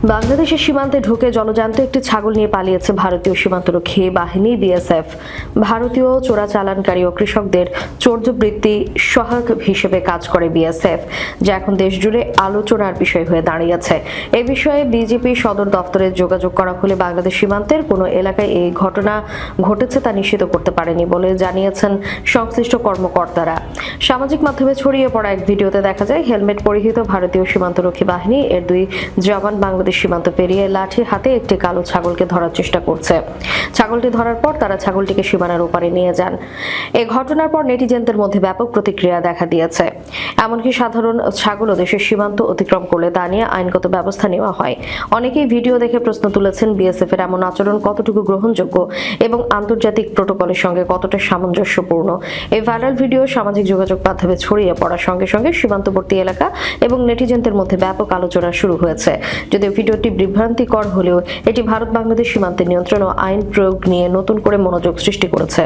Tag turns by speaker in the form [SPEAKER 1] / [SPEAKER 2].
[SPEAKER 1] বাংলাদেশের সীমান্তে ঢুকে জলজান্ত একটি ছাগল নিয়ে পালিয়েছে ভারতীয় সীমান্তরক্ষী বাহিনী বিএসএফ। ভারতীয় চোরাচালানকারী ও কৃষকদের চৌর্যবৃত্তি সহায়ক হিসেবে কাজ করে বিএসএফ, যা এখন দেশজুড়ে আলোচনার বিষয় হয়ে দাঁড়িয়েছে। এ বিষয়ে বিজেপি সদর দফতরে যোগাযোগ করা হলে বাংলাদেশ সীমান্তের কোনো এলাকায় এই ঘটনা ঘটেছে তা নিশ্চিত করতে পারেনি বলে জানিয়েছেন সংশ্লিষ্ট কর্মকর্তারা। সামাজিক মাধ্যমে ছড়িয়ে পড়া এক ভিডিওতে দেখা যায় হেলমেট পরিহিত ভারতীয় সীমান্তরক্ষী বাহিনী এর দুই জওয়ান বাংলাদেশ সীমান্ত পেরিয়ে লাঠি হাতে একটি কালো ছাগলকে ধরার চেষ্টা করছে। ছাগলটি ধরার পর তারা ছাগলটিকে সীমানার ওপারে নিয়ে যান। এই ঘটনার পর নেটিজেনদের মধ্যে ব্যাপক প্রতিক্রিয়া দেখা দিয়েছে। এমনকি সাধারণ ছাগলও দেশের সীমান্ত অতিক্রম করলে তা নিয়ে আইনগত ব্যবস্থা নেওয়া হয়। অনেকেই ভিডিও দেখে প্রশ্ন তুলেছেন, বিএসএফ এর এমন আচরণ কতটুকু গ্রহণযোগ্য এবং আন্তর্জাতিক প্রোটোকলের সঙ্গে কতটা সামঞ্জস্যপূর্ণ। এই ভাইরাল ভিডিও সামাজিক যোগাযোগ মাধ্যমে ছড়িয়ে পড়ার সঙ্গে সঙ্গে সীমান্তবর্তী এলাকা এবং নেটিজেনদের মধ্যে ব্যাপক আলোচনা শুরু হয়েছে। যদিও ভিডিওটি বিভ্রান্তিকর হলেও এটি ভারত বাংলাদেশ সীমান্তে নিয়ন্ত্রণ ও আইন প্রয়োগ নিয়ে নতুন করে মনোযোগ সৃষ্টি করেছে।